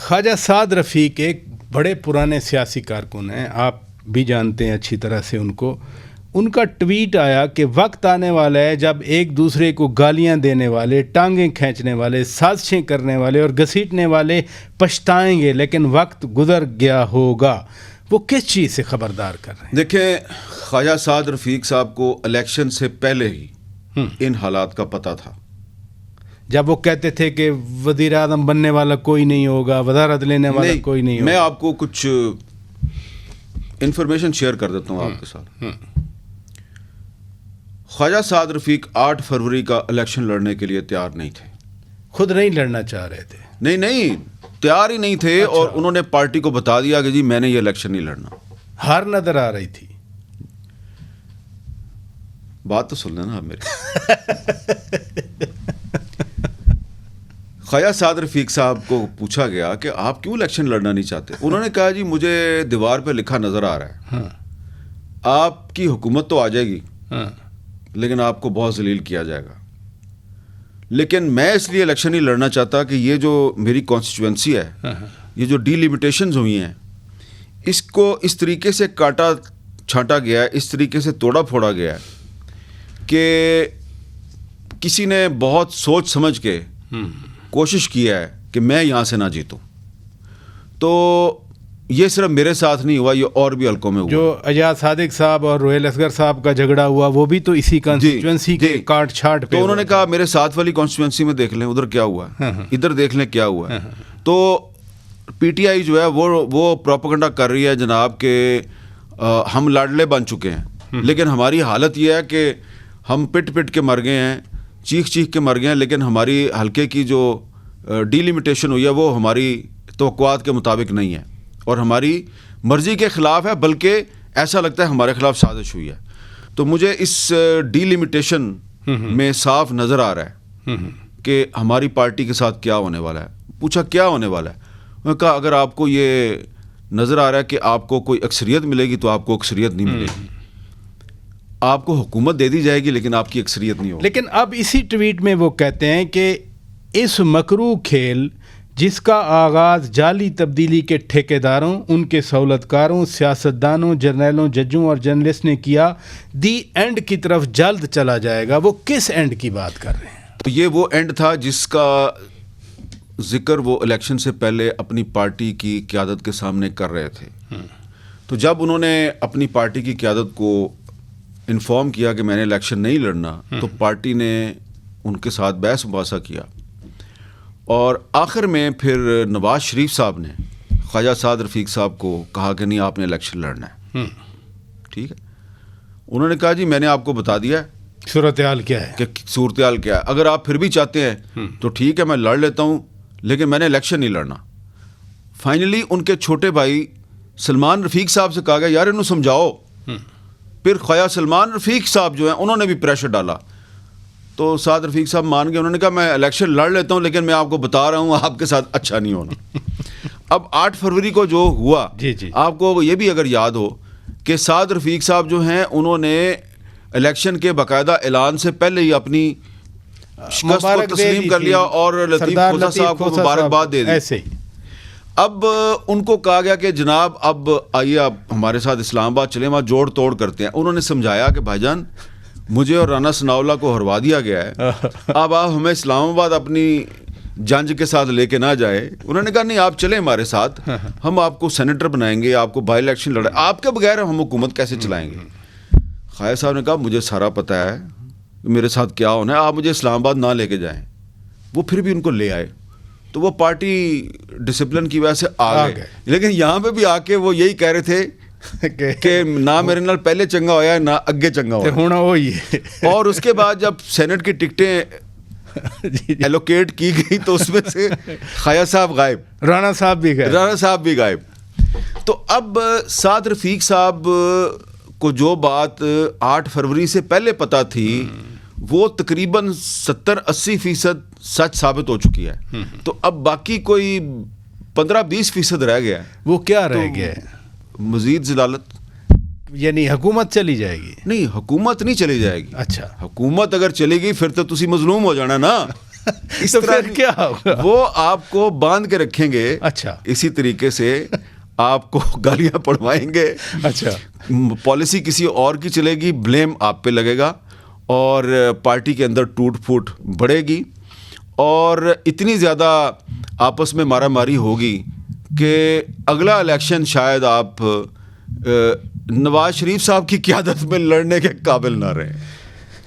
خواجہ سعد رفیق ایک بڑے پرانے سیاسی کارکن ہیں، آپ بھی جانتے ہیں اچھی طرح سے ان کو. ان کا ٹویٹ آیا کہ وقت آنے والا ہے جب ایک دوسرے کو گالیاں دینے والے، ٹانگیں کھینچنے والے، سازشیں کرنے والے اور گھسیٹنے والے پچھتائیں گے، لیکن وقت گزر گیا ہوگا. وہ کس چیز سے خبردار کر رہے ہیں؟ دیکھیں، خواجہ سعد رفیق صاحب کو الیکشن سے پہلے ہی ان حالات کا پتہ تھا. جب وہ کہتے تھے کہ وزیر اعظم بننے والا کوئی نہیں ہوگا، وزارت لینے والا کوئی نہیں ہوگا. میں آپ کو کچھ انفارمیشن شیئر کر دیتا ہوں آپ کے ساتھ. خواجہ سعد رفیق 8 فروری کا الیکشن لڑنے کے لیے تیار نہیں تھے. خود نہیں لڑنا چاہ رہے تھے؟ نہیں، تیار ہی نہیں تھے. اور انہوں نے پارٹی کو بتا دیا کہ جی میں نے یہ الیکشن نہیں لڑنا. ہار نظر آ رہی تھی. بات تو سن لینا آپ میری. خواجہ سعد رفیق صاحب کو پوچھا گیا کہ آپ کیوں الیکشن لڑنا نہیں چاہتے. انہوں نے کہا جی مجھے دیوار پہ لکھا نظر آ رہا ہے، آپ کی حکومت تو آ جائے گی لیکن آپ کو بہت ذلیل کیا جائے گا. لیکن میں اس لیے الیکشن نہیں لڑنا چاہتا کہ یہ جو میری کانسٹیچوئنسی ہے، یہ جو ڈی لیمیٹیشنز ہوئی ہیں، اس کو اس طریقے سے کاٹا چھانٹا گیا ہے، اس طریقے سے توڑا پھوڑا گیا ہے کہ کسی نے بہت سوچ سمجھ کے کوشش کیا ہے کہ میں یہاں سے نہ جیتوں. تو یہ صرف میرے ساتھ نہیں ہوا، یہ اور بھی حلقوں میں ہوا. جو اجاز صادق صاحب اور روہیل اصغر صاحب کا جھگڑا ہوا وہ بھی تو اسی کانسٹیچوئنسی کے کاٹ چھاٹ پہ. تو انہوں نے کہا میرے ساتھ والی کانسٹیچوئنسی میں دیکھ لیں ادھر کیا ہوا ہے، ادھر دیکھ لیں کیا ہوا ہے. تو پی ٹی آئی جو ہے وہ پروپیگنڈا کر رہی ہے جناب کہ ہم لاڈلے بن چکے ہیں، لیکن ہماری حالت یہ ہے کہ ہم پٹ پٹ کے مر گئے ہیں، چیخ چیخ کے مر گئے ہیں، لیکن ہماری حلقے کی جو ڈی لیمیٹیشن ہوئی ہے وہ ہماری توقعات کے مطابق نہیں ہے اور ہماری مرضی کے خلاف ہے، بلکہ ایسا لگتا ہے ہمارے خلاف سازش ہوئی ہے. تو مجھے اس ڈی لیمیٹیشن میں صاف نظر آ رہا ہے کہ ہماری پارٹی کے ساتھ کیا ہونے والا ہے. پوچھا کیا ہونے والا ہے؟ میں کہا اگر آپ کو یہ نظر آ رہا ہے کہ آپ کو کوئی اکثریت ملے گی تو آپ کو اکثریت نہیں ملے گی. آپ کو حکومت دے دی جائے گی لیکن آپ کی اکثریت نہیں ہوگی. لیکن اب اسی ٹویٹ میں وہ کہتے ہیں کہ اس مکروہ کھیل جس کا آغاز جعلی تبدیلی کے ٹھیکیداروں، ان کے سہولتکاروں، سیاستدانوں، جرنیلوں، ججوں اور جرنلسٹ نے کیا، دی اینڈ کی طرف جلد چلا جائے گا. وہ کس اینڈ کی بات کر رہے ہیں؟ تو یہ وہ اینڈ تھا جس کا ذکر وہ الیکشن سے پہلے اپنی پارٹی کی قیادت کے سامنے کر رہے تھے. تو جب انہوں نے اپنی پارٹی کی قیادت کو انفارم کیا کہ میں نے الیکشن نہیں لڑنا، تو پارٹی نے ان کے ساتھ بحث مباحثہ کیا اور آخر میں پھر نواز شریف صاحب نے خواجہ سعد رفیق صاحب کو کہا کہ نہیں آپ نے الیکشن لڑنا ہے. ٹھیک ہے، انہوں نے کہا جی میں نے آپ کو بتا دیا ہے صورتحال کیا ہے، کہ صورتحال کیا ہے. اگر آپ پھر بھی چاہتے ہیں تو ٹھیک ہے میں لڑ لیتا ہوں، لیکن میں نے الیکشن نہیں لڑنا. فائنلی ان کے چھوٹے بھائی سلمان رفیق صاحب سے کہا گیا یار انہوں سمجھاؤ. پھر خواجہ سلمان رفیق صاحب جو ہیں انہوں نے بھی پریشر ڈالا تو سعد رفیق صاحب مان گئے. انہوں نے کہا میں الیکشن لڑ لیتا ہوں لیکن میں آپ کو بتا رہا ہوں آپ کے ساتھ اچھا نہیں ہونا. اب 8 فروری کو جو ہوا، آپ کو یہ بھی اگر یاد ہو کہ سعد رفیق صاحب جو ہیں انہوں نے الیکشن کے باقاعدہ اعلان سے پہلے ہی اپنی شکست کو تسلیم کر لیا اور لطیف کھوسہ صاحب کو مبارکباد دے دی. ایسے ہی اب ان کو کہا گیا کہ جناب اب آئیے آپ ہمارے ساتھ اسلام آباد چلیں، وہاں جوڑ توڑ کرتے ہیں. انہوں نے سمجھایا کہ بھائی جان مجھے اور رانا ثناء اللہ کو ہروا دیا گیا ہے، اب آپ ہمیں اسلام آباد اپنی جنج کے ساتھ لے کے نہ جائے. انہوں نے کہا نہیں آپ چلیں ہمارے ساتھ، ہم آپ کو سینیٹر بنائیں گے، آپ کو بائی الیکشن لڑائیں، آپ کے بغیر ہم حکومت کیسے چلائیں گے. خواجہ صاحب نے کہا مجھے سارا پتہ ہے میرے ساتھ کیا ہونا ہے، آپ مجھے اسلام آباد نہ لے کے جائیں. وہ پھر بھی ان کو لے آئے تو وہ پارٹی ڈسپلن کی وجہ سے آ گئے. لیکن یہاں پہ بھی آ کے وہ یہی کہہ رہے تھے کہ نہ میرے نال پہلے چنگا ہویا ہے نہ اگے چنگا ہوا ہے. اور اس کے بعد جب سینٹ کی ٹکٹیں ایلوکیٹ کی گئی تو اس میں سے خواجہ صاحب غائب، رانا صاحب بھی غائب. تو اب سعد رفیق صاحب کو جو بات 8 فروری سے پہلے پتہ تھی وہ تقریباً 70-80% سچ ثابت ہو چکی ہے. تو اب باقی کوئی 15-20% رہ گیا ہے. وہ کیا رہ گیا ہے؟ مزید ضلالت، یعنی حکومت چلی جائے گی؟ نہیں، حکومت نہیں چلی جائے گی. اچھا، حکومت اگر چلے گی پھر تو تسی مظلوم ہو جانا نا. اس تو طرح پھر کیا ہوگا؟ وہ آپ کو باندھ کے رکھیں گے, اچھا اسی طریقے سے آپ کو گالیاں پڑھوائیں گے. اچھا پالیسی کسی اور کی چلے گی, بلیم آپ پہ لگے گا, اور پارٹی کے اندر ٹوٹ پھوٹ بڑھے گی, اور اتنی زیادہ آپس میں مارا ماری ہوگی کہ اگلا الیکشن شاید آپ نواز شریف صاحب کی قیادت میں لڑنے کے قابل نہ رہیں.